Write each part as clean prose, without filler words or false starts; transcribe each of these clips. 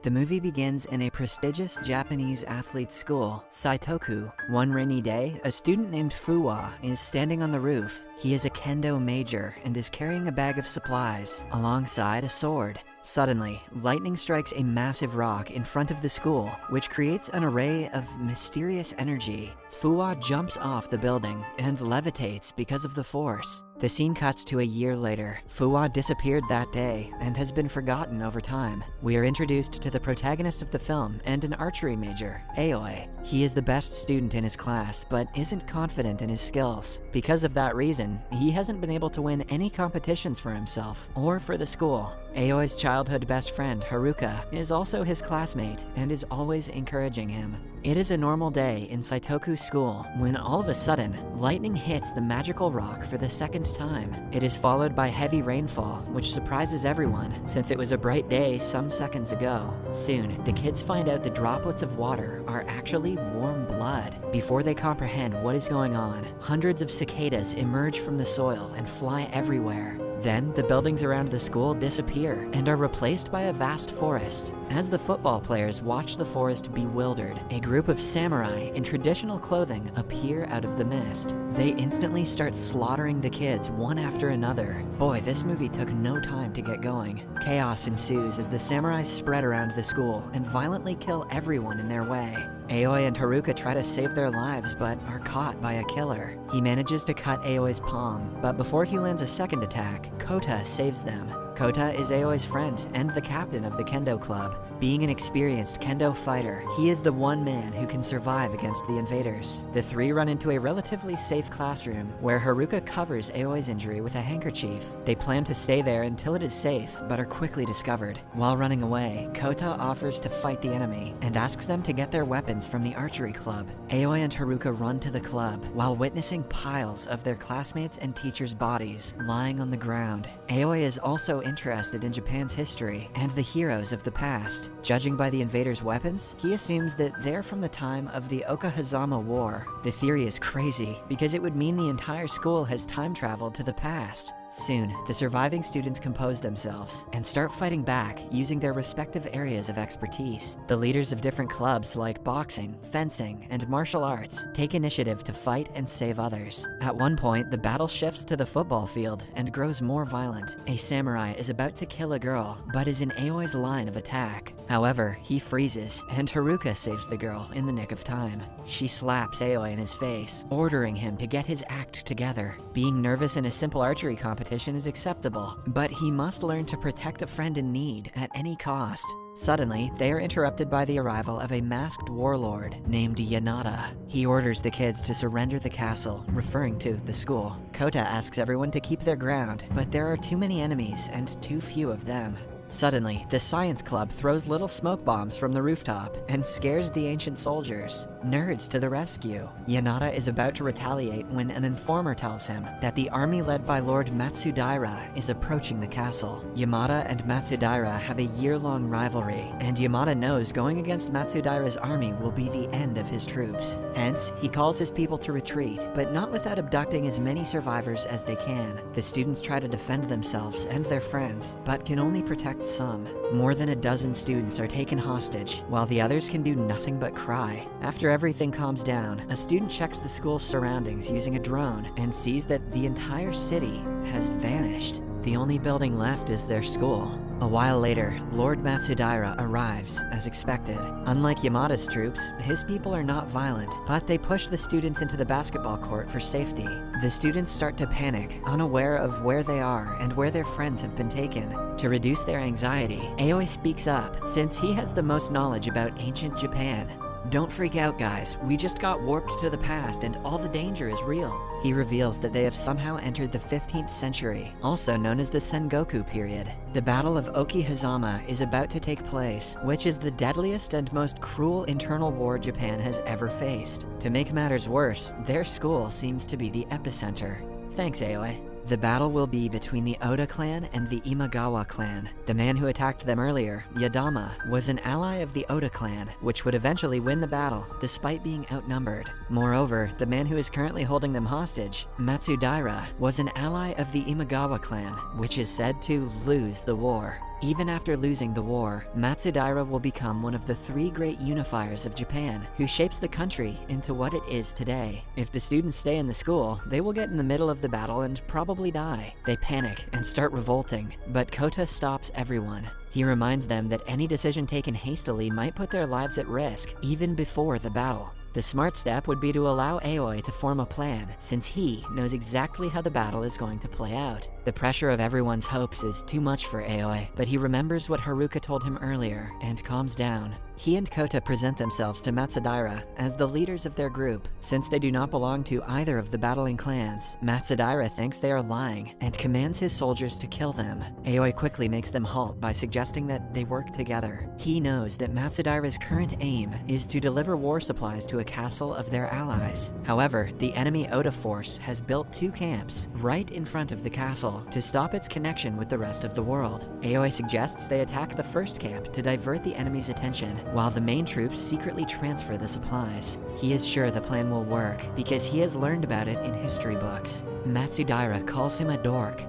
The movie begins in a prestigious Japanese athlete school, Saitoku. One rainy day, a student named Fuwa is standing on the roof. He is a kendo major and is carrying a bag of supplies, alongside a sword. Suddenly, lightning strikes a massive rock in front of the school, which creates an array of mysterious energy. Fuwa jumps off the building and levitates because of the force. The scene cuts to a year later. Fuwa disappeared that day and has been forgotten over time. We are introduced to the protagonist of the film and an archery major, Aoi. He is the best student in his class, but isn't confident in his skills. Because of that reason, he hasn't been able to win any competitions for himself or for the school. Aoi's childhood best friend, Haruka, is also his classmate and is always encouraging him. It is a normal day in Saitoku school when all of a sudden, lightning hits the magical rock for the second time. It is followed by heavy rainfall, which surprises everyone since it was a bright day some seconds ago. Soon, the kids find out the droplets of water are actually warm blood. Before they comprehend what is going on, hundreds of cicadas emerge from the soil and fly everywhere. Then, the buildings around the school disappear and are replaced by a vast forest. As the football players watch the forest bewildered, a group of samurai in traditional clothing appear out of the mist. They instantly start slaughtering the kids one after another. Boy, this movie took no time to get going. Chaos ensues as the samurai spread around the school and violently kill everyone in their way. Aoi and Haruka try to save their lives but are caught by a killer. He manages to cut Aoi's palm, but before he lands a second attack, Kota saves them. Kota is Aoi's friend and the captain of the kendo club. Being an experienced kendo fighter, he is the one man who can survive against the invaders. The three run into a relatively safe classroom where Haruka covers Aoi's injury with a handkerchief. They plan to stay there until it is safe, but are quickly discovered. While running away, Kota offers to fight the enemy and asks them to get their weapons from the archery club. Aoi and Haruka run to the club while witnessing piles of their classmates and teachers' bodies lying on the ground. Aoi is also interested in Japan's history and the heroes of the past. Judging by the invaders' weapons, he assumes that they're from the time of the Okahazama War. The theory is crazy because it would mean the entire school has time traveled to the past. Soon, the surviving students compose themselves and start fighting back using their respective areas of expertise. The leaders of different clubs like boxing, fencing, and martial arts take initiative to fight and save others. At one point, the battle shifts to the football field and grows more violent. A samurai is about to kill a girl, but is in Aoi's line of attack. However, he freezes, and Haruka saves the girl in the nick of time. She slaps Aoi in his face, ordering him to get his act together. Being nervous in a simple archery competition is acceptable, but he must learn to protect a friend in need at any cost. Suddenly, they are interrupted by the arrival of a masked warlord named Yanada. He orders the kids to surrender the castle, referring to the school. Kota asks everyone to keep their ground, but there are too many enemies and too few of them. Suddenly, the science club throws little smoke bombs from the rooftop and scares the ancient soldiers. Nerds to the rescue. Yanada is about to retaliate when an informer tells him that the army led by Lord Matsudaira is approaching the castle. Yamada and Matsudaira have a year-long rivalry, and Yamada knows going against Matsudaira's army will be the end of his troops. Hence, he calls his people to retreat, but not without abducting as many survivors as they can. The students try to defend themselves and their friends, but can only protect some. More than a dozen students are taken hostage, while the others can do nothing but cry. After everything calms down, a student checks the school's surroundings using a drone and sees that the entire city has vanished. The only building left is their school. A while later, Lord Matsudaira arrives, as expected. Unlike Yamada's troops, his people are not violent, but they push the students into the basketball court for safety. The students start to panic, unaware of where they are and where their friends have been taken. To reduce their anxiety, Aoi speaks up, since he has the most knowledge about ancient Japan. "Don't freak out, guys. We just got warped to the past and all the danger is real." He reveals that they have somehow entered the 15th century, also known as the Sengoku period. The Battle of Okihazama is about to take place, which is the deadliest and most cruel internal war Japan has ever faced. To make matters worse, their school seems to be the epicenter. Thanks, Aoi. The battle will be between the Oda clan and the Imagawa clan. The man who attacked them earlier, Yadama, was an ally of the Oda clan, which would eventually win the battle, despite being outnumbered. Moreover, the man who is currently holding them hostage, Matsudaira, was an ally of the Imagawa clan, which is said to lose the war. Even after losing the war, Matsudaira will become one of the 3 great unifiers of Japan, who shapes the country into what it is today. If the students stay in the school, they will get in the middle of the battle and probably die. They panic and start revolting, but Kota stops everyone. He reminds them that any decision taken hastily might put their lives at risk, even before the battle. The smart step would be to allow Aoi to form a plan, since he knows exactly how the battle is going to play out. The pressure of everyone's hopes is too much for Aoi, but he remembers what Haruka told him earlier and calms down. He and Kota present themselves to Matsudaira as the leaders of their group. Since they do not belong to either of the battling clans, Matsudaira thinks they are lying and commands his soldiers to kill them. Aoi quickly makes them halt by suggesting that they work together. He knows that Matsudaira's current aim is to deliver war supplies to a castle of their allies. However, the enemy Oda force has built 2 camps right in front of the castle to stop its connection with the rest of the world. Aoi suggests they attack the first camp to divert the enemy's attention, while the main troops secretly transfer the supplies. He is sure the plan will work because he has learned about it in history books. Matsudaira calls him a dork.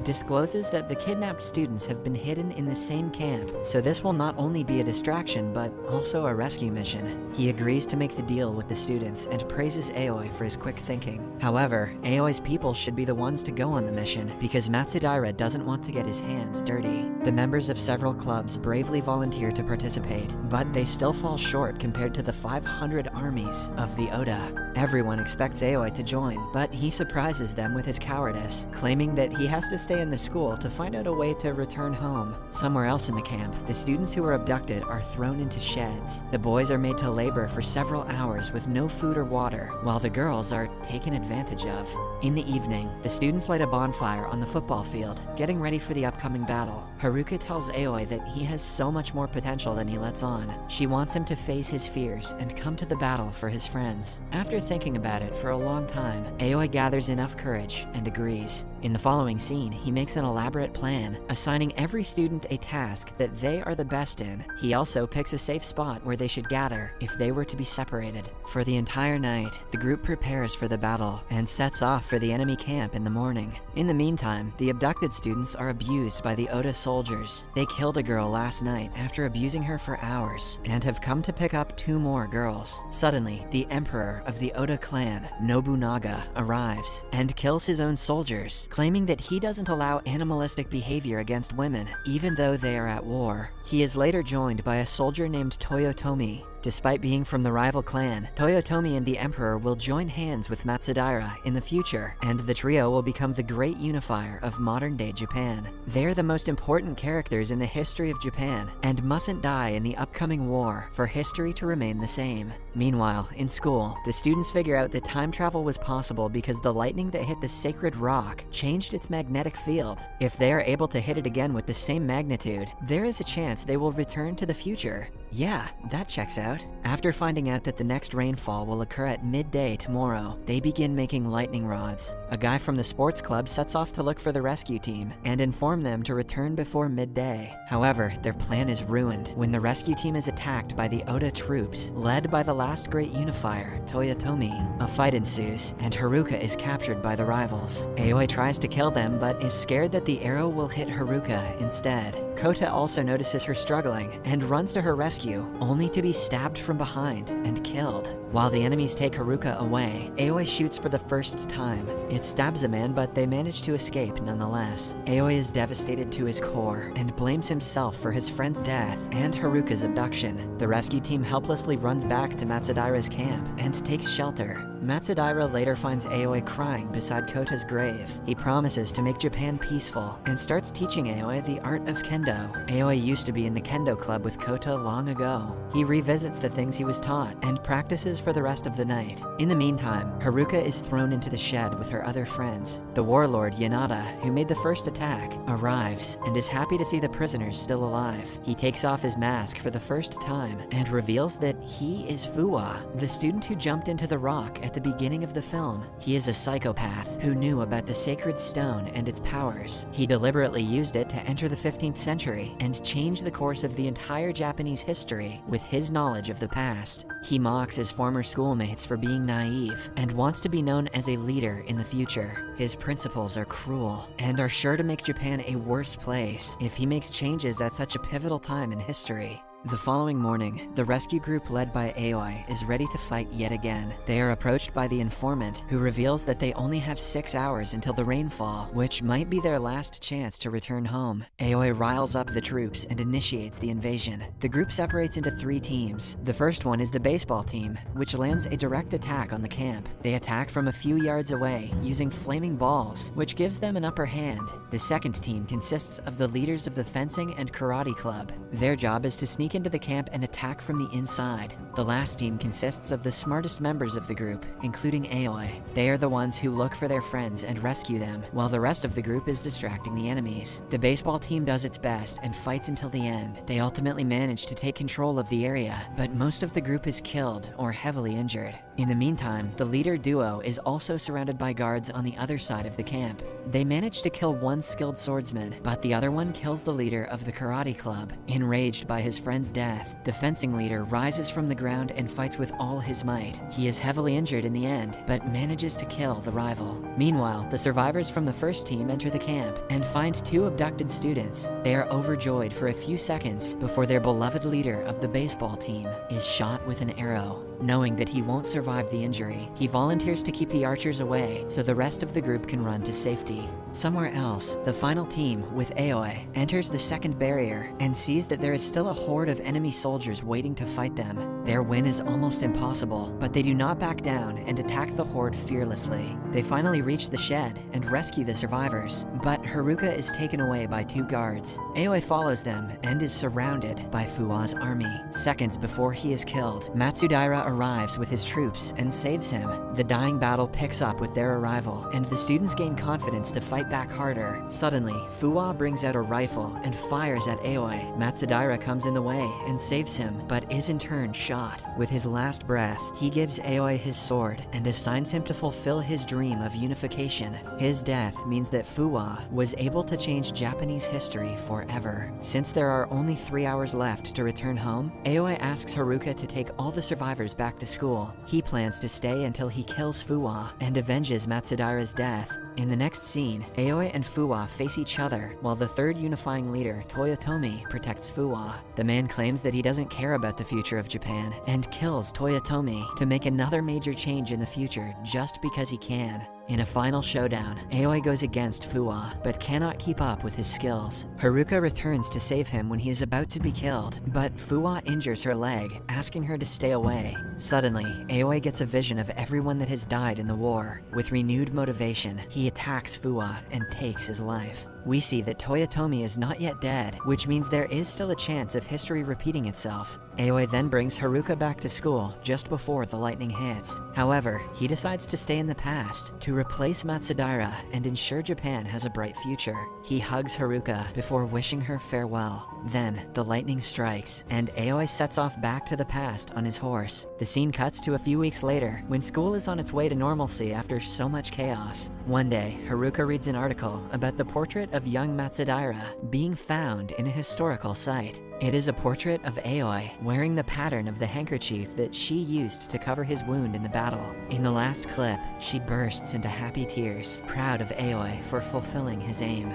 Discloses that the kidnapped students have been hidden in the same camp, so this will not only be a distraction, but also a rescue mission. He agrees to make the deal with the students and praises Aoi for his quick thinking. However, Aoi's people should be the ones to go on the mission, because Matsudaira doesn't want to get his hands dirty. The members of several clubs bravely volunteer to participate, but they still fall short compared to the 500 armies of the Oda. Everyone expects Aoi to join, but he surprises them with his cowardice, claiming that he has to stay in the school to find out a way to return home. Somewhere else in the camp, the students who were abducted are thrown into sheds. The boys are made to labor for several hours with no food or water, while the girls are taken advantage of. In the evening, the students light a bonfire on the football field, getting ready for the upcoming battle. Haruka tells Aoi that he has so much more potential than he lets on. She wants him to face his fears and come to the battle for his friends. After thinking about it for a long time, Aoi gathers enough courage and agrees. In the following scene, he makes an elaborate plan, assigning every student a task that they are the best in. He also picks a safe spot where they should gather if they were to be separated. For the entire night, the group prepares for the battle and sets off for the enemy camp in the morning. In the meantime, the abducted students are abused by the Oda soldiers. They killed a girl last night after abusing her for hours, and have come to pick up 2 more girls. Suddenly, the emperor of the Oda clan, Nobunaga, arrives and kills his own soldiers, claiming that he doesn't allow animalistic behavior against women, even though they are at war. He is later joined by a soldier named Toyotomi. Despite being from the rival clan, Toyotomi and the Emperor will join hands with Matsudaira in the future, and the trio will become the great unifier of modern-day Japan. They're the most important characters in the history of Japan, and mustn't die in the upcoming war for history to remain the same. Meanwhile, in school, the students figure out that time travel was possible because the lightning that hit the sacred rock changed its magnetic field. If they are able to hit it again with the same magnitude, there is a chance they will return to the future. Yeah, that checks out. After finding out that the next rainfall will occur at midday tomorrow, they begin making lightning rods. A guy from the sports club sets off to look for the rescue team and inform them to return before midday. However, their plan is ruined when the rescue team is attacked by the Oda troops, led by the last great unifier, Toyotomi. A fight ensues, and Haruka is captured by the rivals. Aoi tries to kill them, but is scared that the arrow will hit Haruka instead. Kota also notices her struggling and runs to her rescue, only to be stabbed from behind and killed. While the enemies take Haruka away, Aoi shoots for the first time. It stabs a man, but they manage to escape nonetheless. Aoi is devastated to his core and blames himself for his friend's death and Haruka's abduction. The rescue team helplessly runs back to Matsudaira's camp and takes shelter. Matsudaira later finds Aoi crying beside Kota's grave. He promises to make Japan peaceful and starts teaching Aoi the art of kendo. Aoi used to be in the kendo club with Kota long ago. He revisits the things he was taught and practices for the rest of the night. In the meantime, Haruka is thrown into the shed with her other friends. The warlord Yanada, who made the first attack, arrives and is happy to see the prisoners still alive. He takes off his mask for the first time and reveals that he is Fuwa, the student who jumped into the rock at the beginning of the film. He is a psychopath who knew about the sacred stone and its powers. He deliberately used it to enter the 15th century and change the course of the entire Japanese history with his knowledge of the past. He mocks his former schoolmates for being naive and wants to be known as a leader in the future. His principles are cruel and are sure to make Japan a worse place if he makes changes at such a pivotal time in history. The following morning, the rescue group led by Aoi is ready to fight yet again. They are approached by the informant, who reveals that they only have 6 hours until the rainfall, which might be their last chance to return home. Aoi riles up the troops and initiates the invasion. The group separates into 3 teams. The first one is the baseball team, which lands a direct attack on the camp. They attack from a few yards away, using flaming balls, which gives them an upper hand. The second team consists of the leaders of the fencing and karate club. Their job is to sneak into the camp and attack from the inside. The last team consists of the smartest members of the group, including Aoi. They are the ones who look for their friends and rescue them, while the rest of the group is distracting the enemies. The baseball team does its best and fights until the end. They ultimately manage to take control of the area, but most of the group is killed or heavily injured. In the meantime, the leader duo is also surrounded by guards on the other side of the camp. They manage to kill one skilled swordsman, but the other one kills the leader of the karate club. Enraged by his friend's death, the fencing leader rises from the ground and fights with all his might. He is heavily injured in the end, but manages to kill the rival. Meanwhile, the survivors from the first team enter the camp and find 2 abducted students. They are overjoyed for a few seconds before their beloved leader of the baseball team is shot with an arrow. Knowing that he won't survive the injury, he volunteers to keep the archers away so the rest of the group can run to safety. Somewhere else, the final team, with Aoi, enters the second barrier and sees that there is still a horde of enemy soldiers waiting to fight them. Their win is almost impossible, but they do not back down and attack the horde fearlessly. They finally reach the shed and rescue the survivors, but Haruka is taken away by 2 guards. Aoi follows them and is surrounded by Fuwa's army. Seconds before he is killed, Matsudaira arrives with his troops and saves him. The dying battle picks up with their arrival, and the students gain confidence to fight back harder. Suddenly, Fuwa brings out a rifle and fires at Aoi. Matsudaira comes in the way and saves him, but is in turn shot. With his last breath, he gives Aoi his sword and assigns him to fulfill his dream of unification. His death means that Fuwa was able to change Japanese history forever. Since there are only 3 hours left to return home, Aoi asks Haruka to take all the survivors back to school. He plans to stay until he kills Fuwa and avenges Matsudaira's death. In the next scene, Aoi and Fuwa face each other, while the third unifying leader, Toyotomi, protects Fuwa. The man claims that he doesn't care about the future of Japan, and kills Toyotomi to make another major change in the future just because he can. In a final showdown, Aoi goes against Fuwa, but cannot keep up with his skills. Haruka returns to save him when he is about to be killed, but Fuwa injures her leg, asking her to stay away. Suddenly, Aoi gets a vision of everyone that has died in the war. With renewed motivation, he attacks Fuwa and takes his life. We see that Toyotomi is not yet dead, which means there is still a chance of history repeating itself. Aoi then brings Haruka back to school just before the lightning hits. However, he decides to stay in the past to replace Matsudaira and ensure Japan has a bright future. He hugs Haruka before wishing her farewell. Then, the lightning strikes, and Aoi sets off back to the past on his horse. The scene cuts to a few weeks later, when school is on its way to normalcy after so much chaos. One day, Haruka reads an article about the portrait of young Matsudaira being found in a historical site. It is a portrait of Aoi wearing the pattern of the handkerchief that she used to cover his wound in the battle. In the last clip, she bursts into happy tears, proud of Aoi for fulfilling his aim.